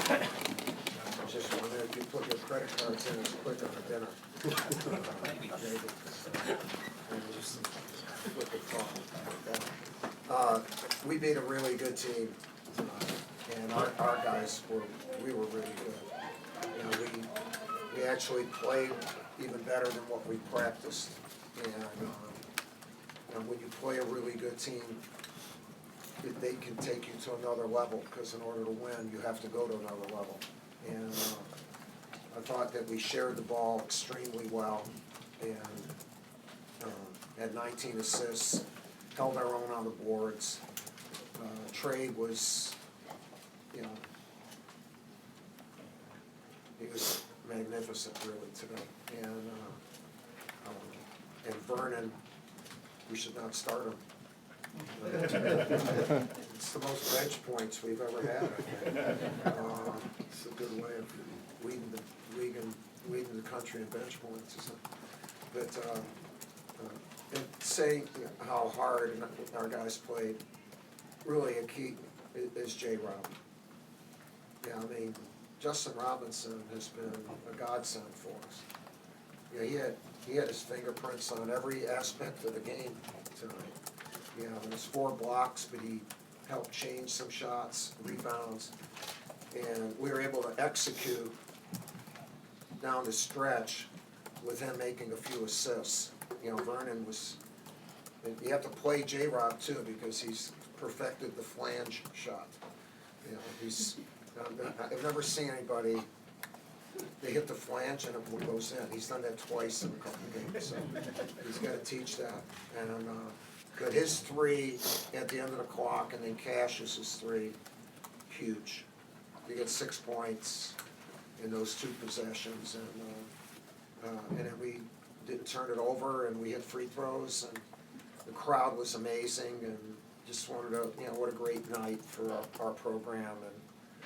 Just wondering if you put your credit cards in as quick on a dinner. Maybe. Just flip it off. We beat a really good team tonight, and our guys we were really good. You know, we actually played even better than what we practiced, and when you play a really good team, they can take you to another level, because in order to win, you have to go to another level. And I thought that we shared the ball extremely well, and had 19 assists, held our own on the boards. Trade was, you know, he was magnificent really today. And Vernon, we should not start him. It's the most bench points we've ever had. It's a good way of leading the league and leading the country in bench points, isn't it? But and say how hard our guys played. Really, a key is J-Rob. Yeah, I mean, Justin Robinson has been a godsend for us. Yeah, he had his fingerprints on every aspect of the game tonight. You know, it was 4 blocks, but he helped change some shots, rebounds, and we were able to execute down the stretch with him making a few assists. You know, Vernon was, you have to play J-Rob too, because he's perfected the flange shot. You know, I've never seen anybody, they hit the flange and it goes in. He's done that twice in a couple of games, so he's got to teach that. And but his 3 at the end of the clock, and then Cash's 3, huge. He got 6 points in those 2 possessions, and then we didn't turn it over, and we hit free throws, and the crowd was amazing, and just wanted to, you know, what a great night for our program, and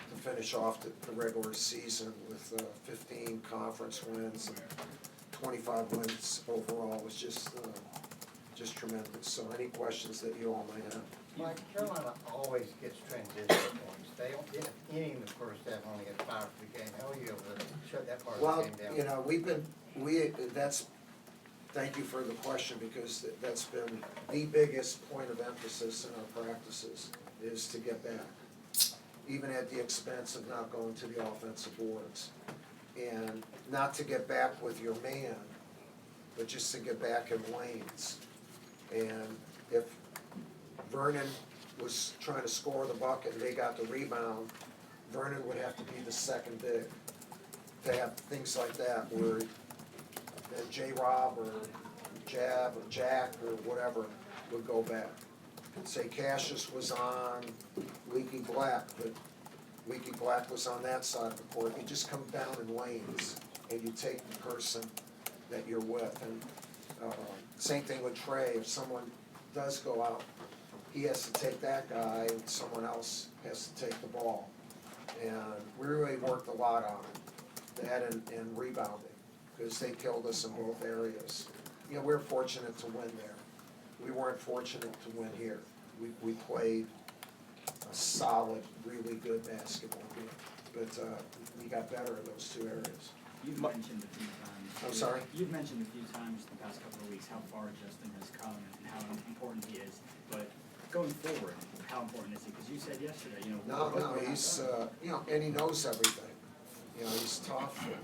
to finish off the regular season with 15 conference wins and 25 wins overall was just tremendous. So any questions that you all might have? Mike, Carolina always gets transition points. They don't get any in the first half, only get 5 for the game. How are you able to shut that part of the game down? Well, you know, thank you for the question, because that's been the biggest point of emphasis in our practices, is to get back, even at the expense of not going to the offensive boards. And not to get back with your man, but just to get back in lanes. And if Vernon was trying to score the bucket and they got the rebound, Vernon would have to be the second big to have things like that, where J-Rob or Jab or Jack or whatever would go back. Say Cassius was on Leaky Black, but Leaky Black was on that side of the court. You just come down in lanes and you take the person that you're with. And same thing with Trey. If someone does go out, he has to take that guy, and someone else has to take the ball. And we really worked a lot on it, that and rebounding, because they killed us in both areas. You know, we were fortunate to win there. We weren't fortunate to win here. We played a solid, really good basketball game, but we got better in those 2 areas. You've mentioned a few times. I'm sorry? You've mentioned a few times the past couple of weeks how far Justin has come and how important he is. But going forward, how important is he? Because you said yesterday, you know. No, he's, you know, and he knows everything. You know, he's tough. And,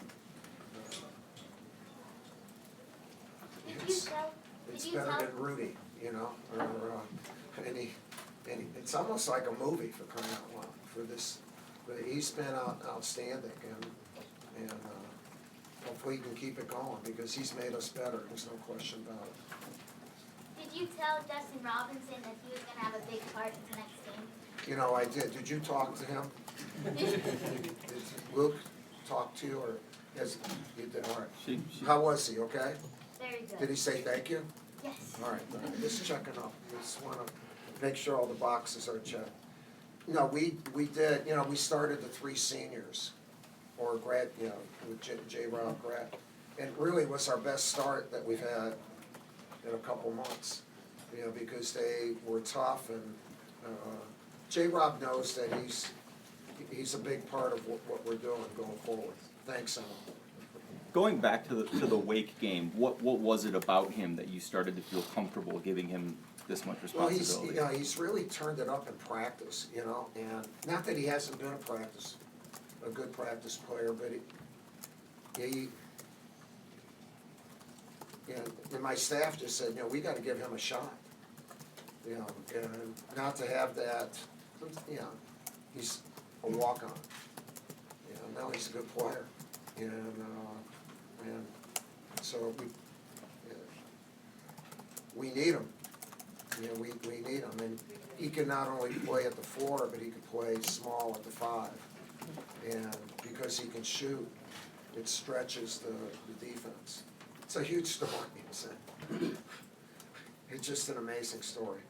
it's better than Rudy, you know, and it's almost like a movie, for crying out loud, for this. But he's been outstanding, and hopefully he can keep it going, because he's made us better. There's no question about it. Did you tell Justin Robinson that he was going to have a big part in tonight's game? You know, I did. Did you talk to him? Did Luke talk to you, or yes, you did? All right. How was he? Okay. Very good. Did he say thank you? Yes. All right. Just checking up. Just want to make sure all the boxes are checked. No, we did. You know, we started the 3 seniors, or grad. You know, with J-Rob grad, and really was our best start that we've had in a couple months. You know, because they were tough, and J-Rob knows that he's a big part of what we're doing going forward. Thanks, Emma. Going back to the Wake game, what was it about him that you started to feel comfortable giving him this much Well, responsibility? he's really turned it up in practice, you know, and not that he hasn't been a good practice player, but he you know, and my staff just said, you know, we gotta give him a shot. You know, and not to have that, you know, he's a walk-on. You know, now he's a good player. And so we need him. You know, we need him. And he can not only play at the 4, but he can play small at the 5. And because he can shoot, it stretches the defense. It's a huge story, it's just an amazing story.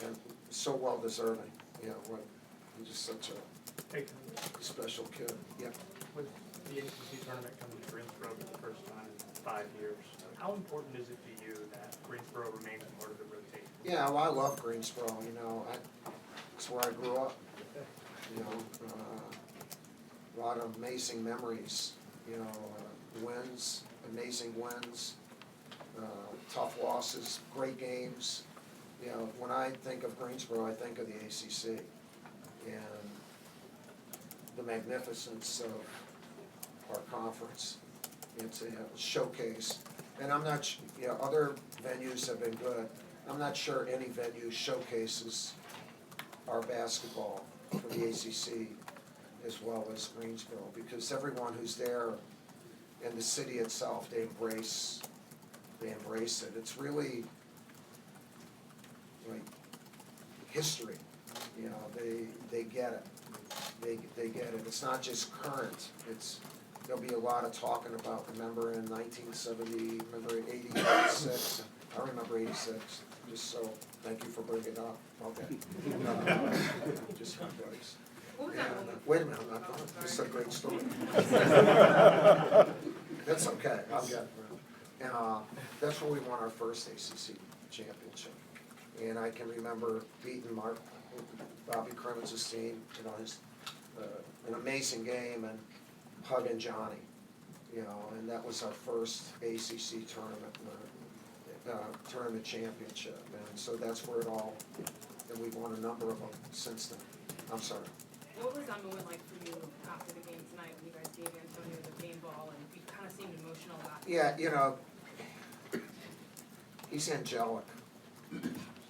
And so well deserving, you know, he's just such a special kid, yeah. With the ACC tournament coming to Greensboro for the first time in 5 years, how important is it to you that Greensboro remains part of the rotation? Yeah, well, I love Greensboro, you know, it's where I grew up, you know, a lot of amazing memories, you know, wins, amazing wins, tough losses, great games. You know, when I think of Greensboro, I think of the ACC and the magnificence of our conference. It's a showcase, and I'm not, you know, other venues have been good. I'm not sure any venue showcases our basketball for the ACC as well as Greensboro, because everyone who's there in the city itself, they embrace it. It's really like history, you know, they get it. They get it. It's not just current, there'll be a lot of talking about, remember in 1970, remember 86, I remember 86, just so, thank you for bringing it up, okay. Just my buddies. Wait a minute, I'm not done, this is a great story. That's okay, I'll get it. And that's where we won our first ACC championship. And I can remember beating Bobby Crimmins' team, you know, an amazing game, and hugging Johnny, you know, and that was our first ACC tournament championship. And so that's where it all, and we've won a number of them since then. I'm sorry. What was that moment like for you after the game tonight when you guys gave Antonio the game ball and you kind of seemed emotional about it? Yeah, you know, he's angelic.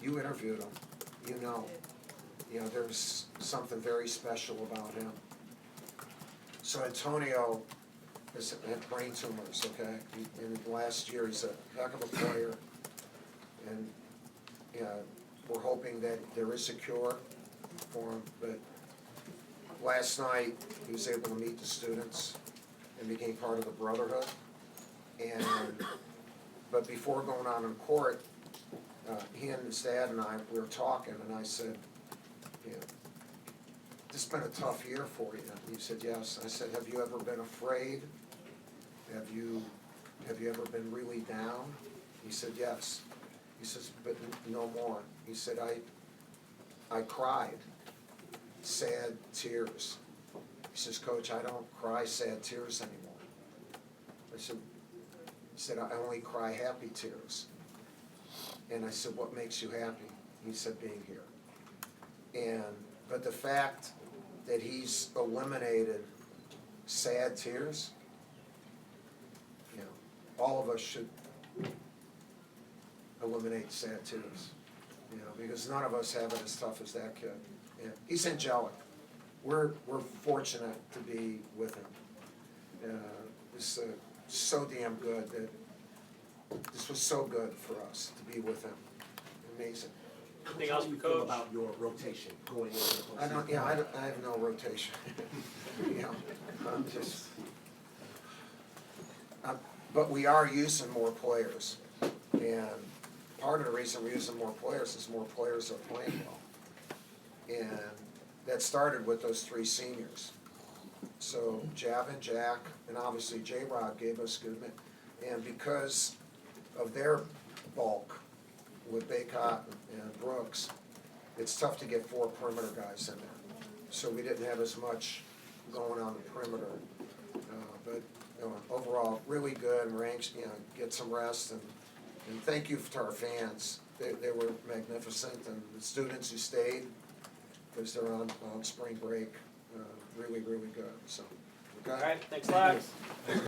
You interviewed him, you know, there's something very special about him. So Antonio has had brain tumors, okay? In last year, he's a heck of a player, and we're hoping that there is a cure for him. But last night, he was able to meet the students and became part of the brotherhood. But before going out on court, he and his dad and I, we were talking, and I said, you know, this has been a tough year for you. And he said, yes. I said, have you ever been afraid? Have you ever been really down? He said, yes. He says, but no more. He said, I cried sad tears. He says, Coach, I don't cry sad tears anymore. He said, I only cry happy tears. And I said, what makes you happy? He said, being here. But the fact that he's eliminated sad tears, you know, all of us should eliminate sad tears, you know, because none of us have it as tough as that kid. Yeah. He's angelic. We're fortunate to be with him. It's so damn good that this was so good for us to be with him. Amazing. Anything else for Coach? About your rotation going into the postseason? I have no rotation. You know, I'm just. But we are using more players, and part of the reason we're using more players is more players are playing well, and that started with those 3 seniors. So Javin, Jack, and obviously J-Rod gave us good men, and because of their bulk with Baycott and Brooks, it's tough to get 4 perimeter guys in so we didn't have as much going on the perimeter. But, you know, overall, really good, and we're anxious, you know, get some rest, and thank you to our fans. They were magnificent, and the students who stayed, because they're on spring break, really, really good, so. Okay? All right, thanks a lot.